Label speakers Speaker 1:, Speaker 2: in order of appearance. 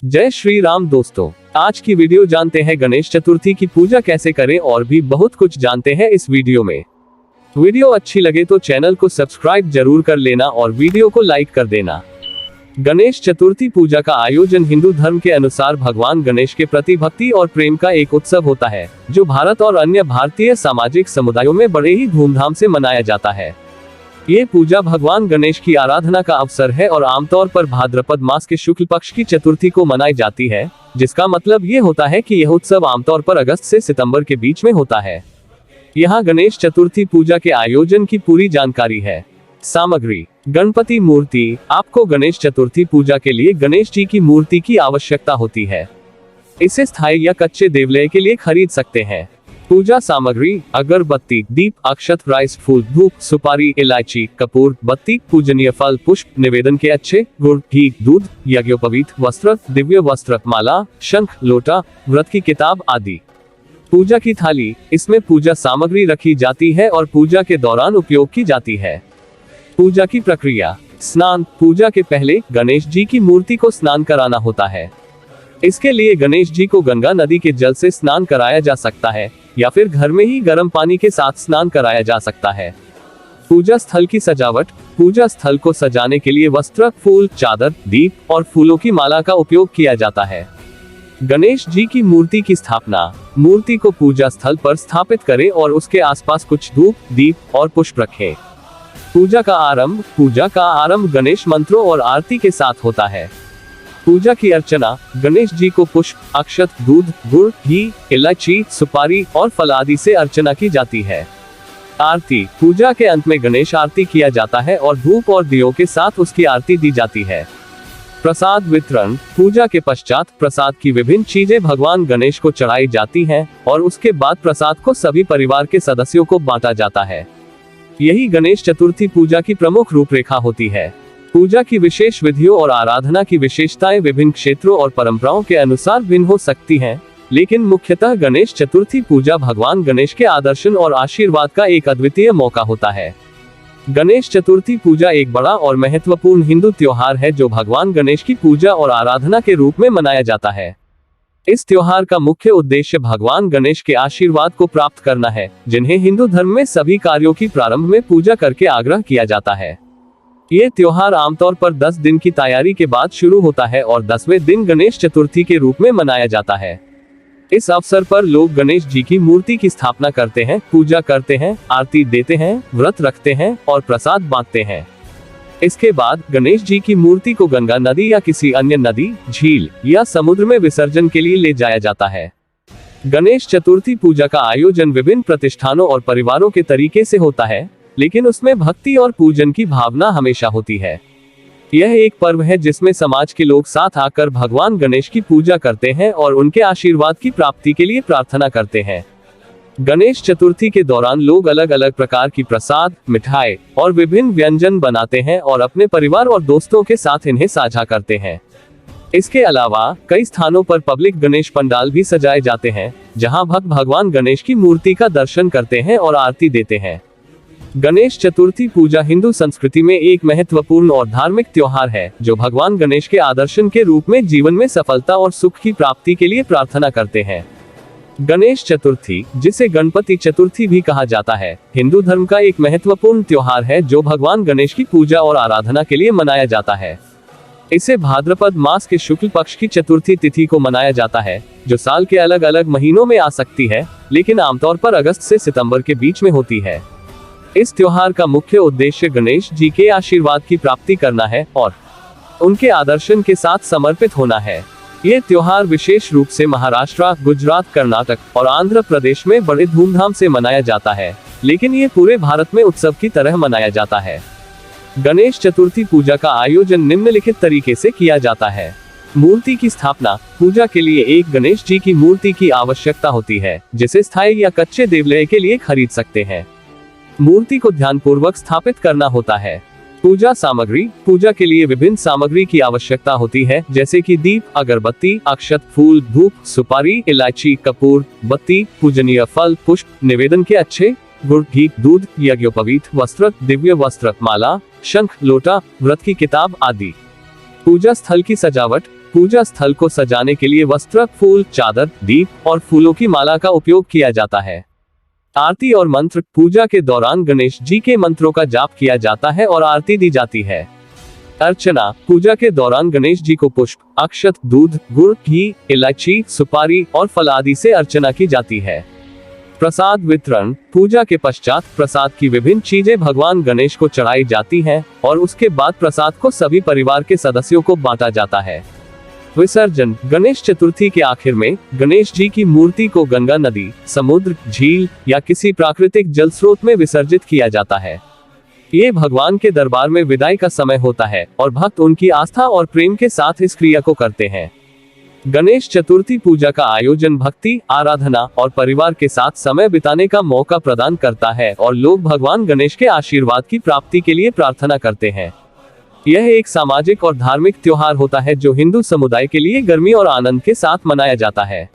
Speaker 1: जय श्री राम दोस्तों, आज की वीडियो जानते हैं गणेश चतुर्थी की पूजा कैसे करें और भी बहुत कुछ जानते हैं इस वीडियो में। वीडियो अच्छी लगे तो चैनल को सब्सक्राइब जरूर कर लेना और वीडियो को लाइक कर देना। गणेश चतुर्थी पूजा का आयोजन हिंदू धर्म के अनुसार भगवान गणेश के प्रति भक्ति और प्रेम का एक उत्सव होता है, जो भारत और अन्य भारतीय सामाजिक समुदायों में बड़े ही धूमधाम से मनाया जाता है। ये पूजा भगवान गणेश की आराधना का अवसर है और आमतौर पर भाद्रपद मास के शुक्ल पक्ष की चतुर्थी को मनाई जाती है, जिसका मतलब ये होता है कि यह उत्सव आमतौर पर अगस्त से सितंबर के बीच में होता है। यहाँ गणेश चतुर्थी पूजा के आयोजन की पूरी जानकारी है। सामग्री: गणपति मूर्ति। आपको गणेश चतुर्थी पूजा के लिए गणेश जी की मूर्ति की आवश्यकता होती है। इसे स्थायी या कच्चे देवलय के लिए खरीद सकते हैं। पूजा सामग्री: अगरबत्ती, दीप, अक्षत, राइस, फूल, धूप, सुपारी, इलायची, कपूर, बत्ती, पूजनीय फल, पुष्प, निवेदन के अच्छे, गुड़, घी, दूध, यज्ञोपवीत, वस्त्र, दिव्य वस्त्र, माला, शंख, लोटा, व्रत की किताब आदि। पूजा की थाली: इसमें पूजा सामग्री रखी जाती है और पूजा के दौरान उपयोग की जाती है। पूजा की प्रक्रिया: स्नान: पूजा के पहले गणेश जी की मूर्ति को स्नान कराना होता है। इसके लिए गणेश जी को गंगा नदी के जल से स्नान कराया जा सकता है या फिर घर में ही गर्म पानी के साथ स्नान कराया जा सकता है। पूजा स्थल की सजावट: पूजा स्थल को सजाने के लिए वस्त्र, फूल, चादर, दीप और फूलों की माला का उपयोग किया जाता है। गणेश जी की मूर्ति की स्थापना: मूर्ति को पूजा स्थल पर स्थापित करें और उसके आसपास कुछ धूप, दीप और पुष्प रखें। पूजा का आरंभ गणेश मंत्रों और आरती के साथ होता है। पूजा की अर्चना: गणेश जी को पुष्प, अक्षत, दूध, गुड़, घी, इलायची, सुपारी और फल आदि से अर्चना की जाती है। आरती: पूजा के अंत में गणेश आरती किया जाता है और धूप और दियों के साथ उसकी आरती दी जाती है। प्रसाद वितरण: पूजा के पश्चात प्रसाद की विभिन्न चीजें भगवान गणेश को चढ़ाई जाती हैं और उसके बाद प्रसाद को सभी परिवार के सदस्यों को बांटा जाता है। यही गणेश चतुर्थी पूजा की प्रमुख रूपरेखा होती है। पूजा की विशेष विधियों और आराधना की विशेषताएं विभिन्न क्षेत्रों और परंपराओं के अनुसार भिन्न हो सकती हैं, लेकिन मुख्यतः गणेश चतुर्थी पूजा भगवान गणेश के आदर्शन और आशीर्वाद का एक अद्वितीय मौका होता है। गणेश चतुर्थी पूजा एक बड़ा और महत्वपूर्ण हिंदू त्योहार है जो भगवान गणेश की पूजा और आराधना के रूप में मनाया जाता है। इस त्योहार का मुख्य उद्देश्य भगवान गणेश के आशीर्वाद को प्राप्त करना है, जिन्हें हिंदू धर्म में सभी कार्यों की प्रारंभ में पूजा करके आग्रह किया जाता है। ये त्योहार आमतौर पर 10 दिन की तैयारी के बाद शुरू होता है और 10वें दिन गणेश चतुर्थी के रूप में मनाया जाता है। इस अवसर पर लोग गणेश जी की मूर्ति की स्थापना करते हैं, पूजा करते हैं, आरती देते हैं, व्रत रखते हैं और प्रसाद बांटते हैं। इसके बाद गणेश जी की मूर्ति को गंगा नदी या किसी अन्य नदी, झील या समुद्र में विसर्जन के लिए ले जाया जाता है। गणेश चतुर्थी पूजा का आयोजन विभिन्न प्रतिष्ठानों और परिवारों के तरीके से होता है, लेकिन उसमें भक्ति और पूजन की भावना हमेशा होती है। यह एक पर्व है जिसमें समाज के लोग साथ आकर भगवान गणेश की पूजा करते हैं और उनके आशीर्वाद की प्राप्ति के लिए प्रार्थना करते हैं। गणेश चतुर्थी के दौरान लोग अलग अलग प्रकार की प्रसाद, मिठाई और विभिन्न व्यंजन बनाते हैं और अपने परिवार और दोस्तों के साथ इन्हें साझा करते हैं। इसके अलावा कई स्थानों पर पब्लिक गणेश पंडाल भी सजाए जाते हैं, जहां भक्त भगवान गणेश की मूर्ति का दर्शन करते हैं और आरती देते हैं। गणेश चतुर्थी पूजा हिंदू संस्कृति में एक महत्वपूर्ण और धार्मिक त्योहार है, जो भगवान गणेश के आदर्शन के रूप में जीवन में सफलता और सुख की प्राप्ति के लिए प्रार्थना करते हैं। गणेश चतुर्थी, जिसे गणपति चतुर्थी भी कहा जाता है, हिंदू धर्म का एक महत्वपूर्ण त्योहार है जो भगवान गणेश की पूजा और आराधना के लिए मनाया जाता है। इसे भाद्रपद मास के शुक्ल पक्ष की चतुर्थी तिथि को मनाया जाता है, जो साल के अलग अलग महीनों में आ सकती है, लेकिन आमतौर पर अगस्त से सितंबर के बीच में होती है। इस त्योहार का मुख्य उद्देश्य गणेश जी के आशीर्वाद की प्राप्ति करना है और उनके आदर्शन के साथ समर्पित होना है। ये त्योहार विशेष रूप से महाराष्ट्र, गुजरात, कर्नाटक और आंध्र प्रदेश में बड़े धूमधाम से मनाया जाता है, लेकिन ये पूरे भारत में उत्सव की तरह मनाया जाता है। गणेश चतुर्थी पूजा का आयोजन निम्नलिखित तरीके से किया जाता है। मूर्ति की स्थापना: पूजा के लिए एक गणेश जी की मूर्ति की आवश्यकता होती है, जिसे स्थायी या कच्चे देवलय के लिए खरीद सकते हैं। मूर्ति को ध्यानपूर्वक स्थापित करना होता है। पूजा सामग्री: पूजा के लिए विभिन्न सामग्री की आवश्यकता होती है, जैसे कि दीप, अगरबत्ती, अक्षत, फूल, धूप, सुपारी, इलायची, कपूर, बत्ती, पूजनीय फल, पुष्प, निवेदन के अच्छे, गुड़, घी, दूध, यज्ञोपवीत, वस्त्र, दिव्य वस्त्र, माला, शंख, लोटा, व्रत की किताब आदि। पूजा स्थल की सजावट: पूजा स्थल को सजाने के लिए वस्त्र, फूल, चादर, दीप और फूलों की माला का उपयोग किया जाता है। आरती और मंत्र। पूजा के दौरान गणेश जी के मंत्रों का जाप किया जाता है और आरती दी जाती है। अर्चना। पूजा के दौरान गणेश जी को पुष्प, अक्षत, दूध, गुड़, घी, इलायची, सुपारी और फल आदि से अर्चना की जाती है। प्रसाद वितरण। पूजा के पश्चात प्रसाद की विभिन्न चीजें भगवान गणेश को चढ़ाई जाती हैं और उसके बाद प्रसाद को सभी परिवार के सदस्यों को बांटा जाता है। विसर्जन। गणेश चतुर्थी के आखिर में गणेश जी की मूर्ति को गंगा नदी, समुद्र, झील या किसी प्राकृतिक जल स्रोत में विसर्जित किया जाता है। ये भगवान के दरबार में विदाई का समय होता है और भक्त उनकी आस्था और प्रेम के साथ इस क्रिया को करते हैं। गणेश चतुर्थी पूजा का आयोजन भक्ति, आराधना और परिवार के साथ समय बिताने का मौका प्रदान करता है और लोग भगवान गणेश के आशीर्वाद की प्राप्ति के लिए प्रार्थना करते हैं। यह एक सामाजिक और धार्मिक त्योहार होता है जो हिंदू समुदाय के लिए गर्मी और आनंद के साथ मनाया जाता है।